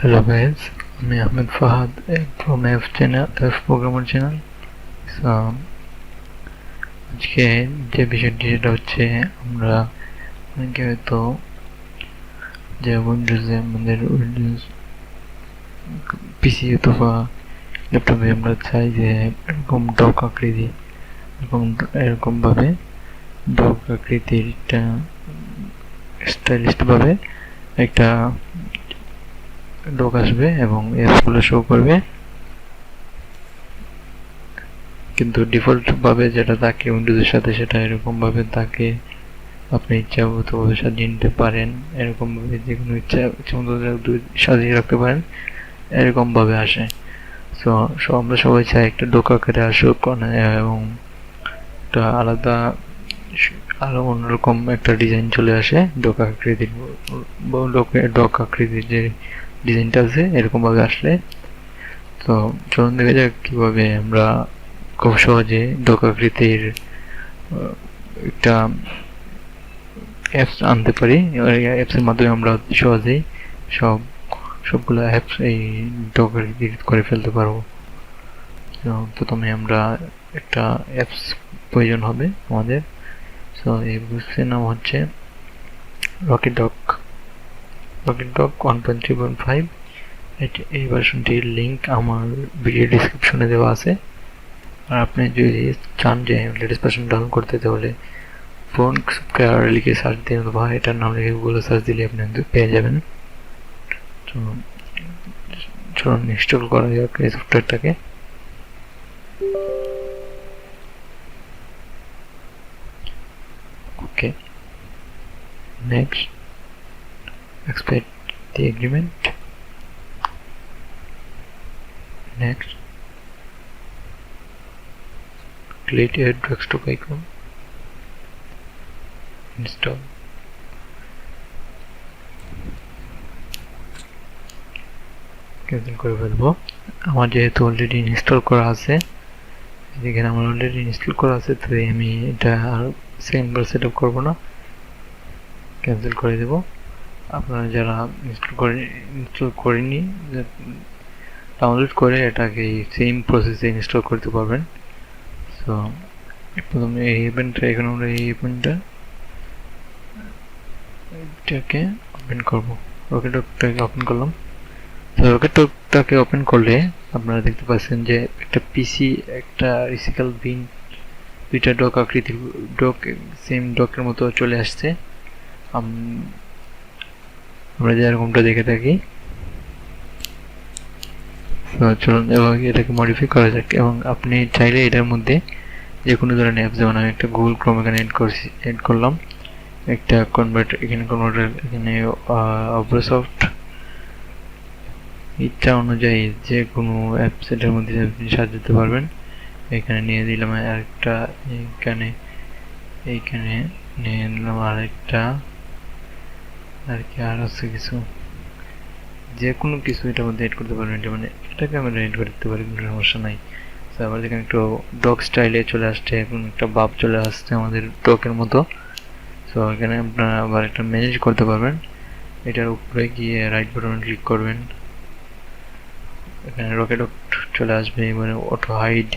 Hello guys, আমি Ahmed Fahad from F Programmer Channel. So, আজকে যে বিষয়টি সেটা হচ্ছে আমরা অনেকে হয়তো যে উইন্ডোজে আমাদের উইন্ডোজ পিসি অথবা ল্যাপটপে আমরা চাই যে এরকম ডক আকৃতি এরকম ভাবে ডক আকৃতির একটা স্টাইলিশ ভাবে একটা ডক আসবে এবং অ্যাপসগুলো শো করবে, কিন্তু ডিফল্ট ভাবে যেটা থাকে উইন্ডোজের সাথে সেটা এরকম ভাবে থাকে। আপনি ইচ্ছামতো সাজিয়ে নিতে পারেন, এরকম ভাবে যে কোনো ইচ্ছামতো সাজিয়ে রাখতে পারেন, এরকম ভাবে আসে। সো আমরা সবাই চাই একটা ডক আকারে আসুক এবং একটা আলাদা আরো অন্যরকম একটা ডিজাইন চলে আসে। ডক আকৃতির যে ডিজাইনটা আছে এরকম ভাবে আসলে, তো চলুন দেখা যাক কিভাবে আমরা খুব সহজে ডক আকৃতির একটা অ্যাপস আনতে পারি। অ্যাপসের মাধ্যমে আমরা সহজেই সবগুলো অ্যাপস এই ডক আকৃতি করে ফেলতে পারবো। তো প্রথমে আমরা একটা অ্যাপস প্রয়োজন হবে আমাদের। সো এই অ্যাপসের নাম হচ্ছে রকেটডক 1.3.5। এই ভার্সনটির লিঙ্ক আমার ভিডিও ডিসক্রিপশনে দেওয়া আছে। আর আপনি যদি চান যে লেটেস্ট ভার্সন ডাউনলোড করতে, তাহলে ফোন সফটওয়্যার লিখে সার্চ দিন বা এটার নাম লিখে গুগলে সার্চ দিলে আপনি পেয়ে যাবেন। তো চলুন ইনস্টল করা যাক এই সফটওয়্যারটাকে। Okay, next accept the agreement. Next, create a desktop icon. Install. Cancel করে ফেলবো। আমার যেহেতু অলরেডি ইনস্টল করা আছে, এখানে আমার অলরেডি ইনস্টল করা আছে, তো আমি এটা আর সেকেন্ডবার সেট আপ করবো না, ক্যান্সেল করে দেবো। আপনারা যারা ইনস্টল করেনি, ডাউনলোড করে এটাকে সেম প্রসেসে ইনস্টল করতে পারবেন। সো প্রথমে এই ইভেন্টটা, এখানে আমরা এই ইভেন্টটাকে ওপেন করবো। রকেটডকটাকে ওপেন করলাম। তো রকেটডকটাকে ওপেন করলে আপনারা দেখতে পাচ্ছেন যে একটা পিসি, একটা রিসিকাল বিন, দুইটা ডক আকৃতির ডক সেম ডকের মতো চলে আসছে। আমরা যেরকমটা দেখে থাকি। চলুন এবং এটাকে মডিফাই করা যাক। এবং আপনি চাইলে এটার মধ্যে যে কোনো ধরনের অ্যাপ, যেমন আমি একটা গুগল ক্রোম এখানে এড করলাম, একটা কনভার্টার এখানে অব্রসফট, ইচ্ছা অনুযায়ী যে কোনো অ্যাপস এটার মধ্যে আপনি সাজাতে পারবেন। এখানে নিয়ে দিলাম আরেকটা, এইখানে নিয়ে নিলাম আরেকটা, আর কি আর আছে কিছু, যে কোনো কিছু এটার মধ্যে এড করতে পারবেন। এটা মানে এটাকে আমরা এড করতে পারি, কোনো সমস্যা নাই। তো আবার যেখানে একটু ডক স্টাইলে চলে আসছে, এখন একটা ভাব চলে আসছে আমাদের ডকের মতো। সো এখানে আপনারা আবার একটা ম্যানেজ করতে পারবেন। এটার উপরে গিয়ে রাইট বাটনে ক্লিক করবেন, এখানে রকেটডক চলে আসবে। এবারে অটো হাইড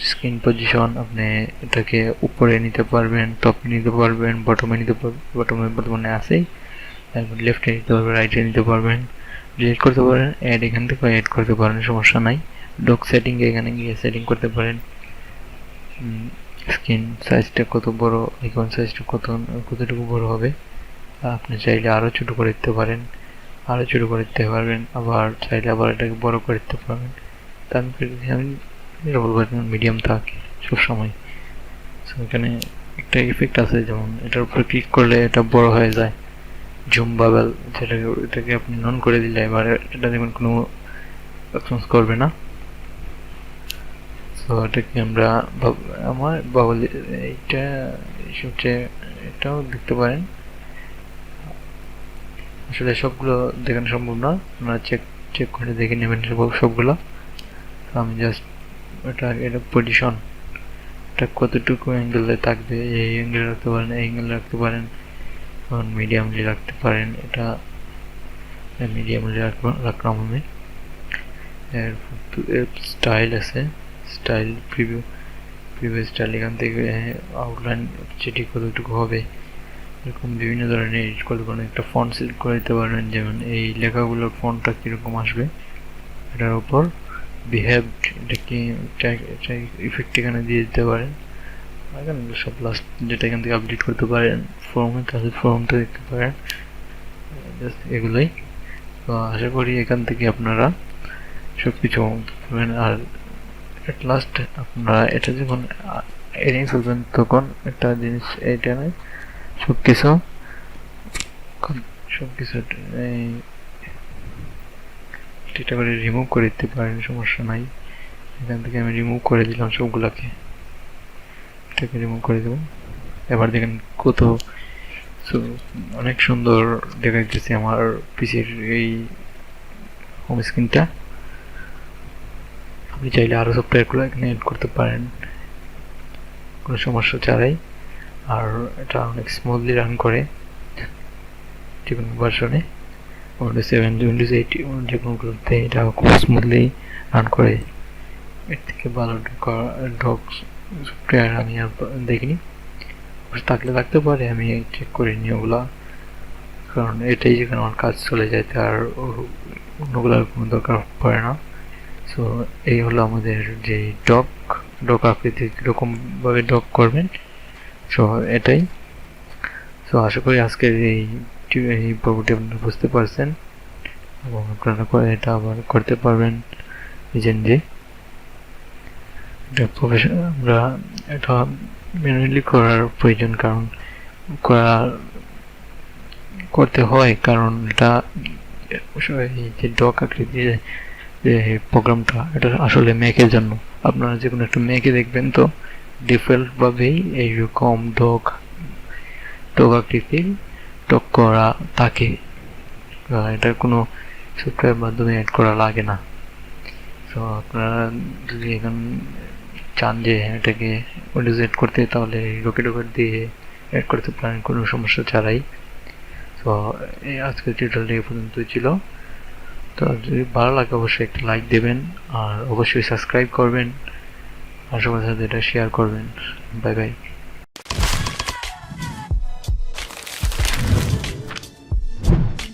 স্ক্রিন পজিশন, আপনি এটাকে উপরে নিতে পারবেন, টপে নিতে পারবেন, বটমে নিতে পারবেন, বটমে বর্তমানে আছেই, তারপর লেফটে নিতে পারবেন, রাইটে নিতে পারবেন, ডিলিট করতে পারেন, অ্যাড এখান থেকে অ্যাড করতে পারেন, সমস্যা নাই। ডক সেটিং এখানে গিয়ে সেটিং করতে পারেন, স্ক্রিন সাইজটা কত বড়, আইকন সাইজটা কতটুকু বড় হবে। আপনি চাইলে আরও ছোট করে দিতে পারেন, আরও ছোট করে দিতে পারবেন, আবার চাইলে আবার এটাকে বড় করে দিতে পারবেন। তা আমি বলবো মিডিয়াম থাকে সবসময়। এখানে একটা ইফেক্ট আছে, যেমন এটার উপরে ক্লিক করলে এটা বড় হয়ে যায়, জুম বাবেল, এটাকে আপনি নন করে দিলে এবার এটা দেখুন কোনো রেসপন্স করবে না। তো এটাকে আমরা আমার বাবল, এইটা সবচেয়ে, এটাও দেখতে পারেন। আসলে সবগুলো দেখানো সম্ভব না, আপনারা চেক করে দেখে নেবেন সবগুলো। আমি জাস্ট এটা পজিশন, এটা কতটুকু অ্যাঙ্গেলে থাকবে, এই অ্যাঙ্গেলে রাখতে পারেন, এই অ্যাঙ্গেলে রাখতে পারেন, মিডিয়ামলি রাখতে পারেন। এটা মিডিয়ামে রাখলাম আমি। এর স্টাইল আছে, স্টাইল প্রিভিউ স্টাইল, এখান থেকে আউটলাইন যেটি কতটুকু হবে এরকম বিভিন্ন ধরনের এডিট করতে পারেন। একটা ফন্ট সিলেক্ট করে দিতে পারবেন, যেমন এই লেখাগুলোর ফন্টটা কীরকম আসবে এটার উপর বিহেভড, এটা কি ইফেক্ট এখানে দিয়ে দিতে পারেন। এখানে সব লাস্ট যেটা এখান থেকে আপডেট করতে পারেন, ফর্মের কাছে ফর্মটা দেখতে পারেন, জাস্ট এগুলোই। তো আশা করি এখান থেকে আপনারা সব কিছু পাবেন। আর এট লাস্ট আপনারা এটা যখন এডিটিং করবেন তখন একটা জিনিস এটা নয়, সব কিছু এটা করে রিমুভ করে দিতে পারেন, সমস্যা নাই। এখান থেকে আমি রিমুভ করে দিলাম সবগুলাকে, এটাকে রিমুভ করে দেবো। এবার দেখেন কত অনেক সুন্দর দেখা যাচ্ছে আমার পিসির এই হোম স্ক্রিনটা। আপনি চাইলে আরও সফটওয়্যারগুলো এখানে এড করতে পারেন কোনো সমস্যা ছাড়াই। আর এটা অনেক স্মুথলি রান করে যে কোনো ভার্সনে, উইন্ডোজ 7, উইন্ডোজ 8 যে কোনোগুলোতে এটা খুব স্মুথলি রান করে। এর থেকে ভালো ডক সফটওয়্যার আমি আর দেখিনি, থাকতে পারে, আমি চেক করিনি ওগুলা, কারণ এটাই যেখানে আমার কাজ চলে যায়, আর অন্যগুলোর কোনো দরকার পড়ে না। সো এই হলো আমাদের যে ডক আকৃতি কীরকমভাবে ডক করবেন, সো এটাই। সো আশা করি আজকের এই পর্বটি আপনারা বুঝতে পারছেন এবং আপনারা এটা আবার করতে পারবেন নিজে নিজে। আমরা এটা ম্যানুয়ালি করার প্রয়োজন, কারণ করতে হয়, কারণ এটা এই যে ডক আকৃতির যে প্রোগ্রামটা, এটা আসলে ম্যাকের জন্য। আপনারা যে কোনো একটা ম্যাকে দেখবেন তো ডিফল্টভাবেই এইরকম ডক আকৃতির ডক করা থাকে, এটা কোনো সফটওয়্যার মাধ্যমে অ্যাড করা লাগে না। তো আপনারা যদি এখন চান যে এটাকে উইন্ডোজ এড করতে, তাহলে রকেট দিয়ে অ্যাড করতে পারেন কোনো সমস্যা ছাড়াই। তো এই আজকের টিউটোরিয়ালটা এই পর্যন্তই ছিল। তো যদি ভালো লাগে অবশ্যই একটা লাইক দেবেন, আর অবশ্যই সাবস্ক্রাইব করবেন, আর সবার সাথে এটা শেয়ার করবেন। Bye bye.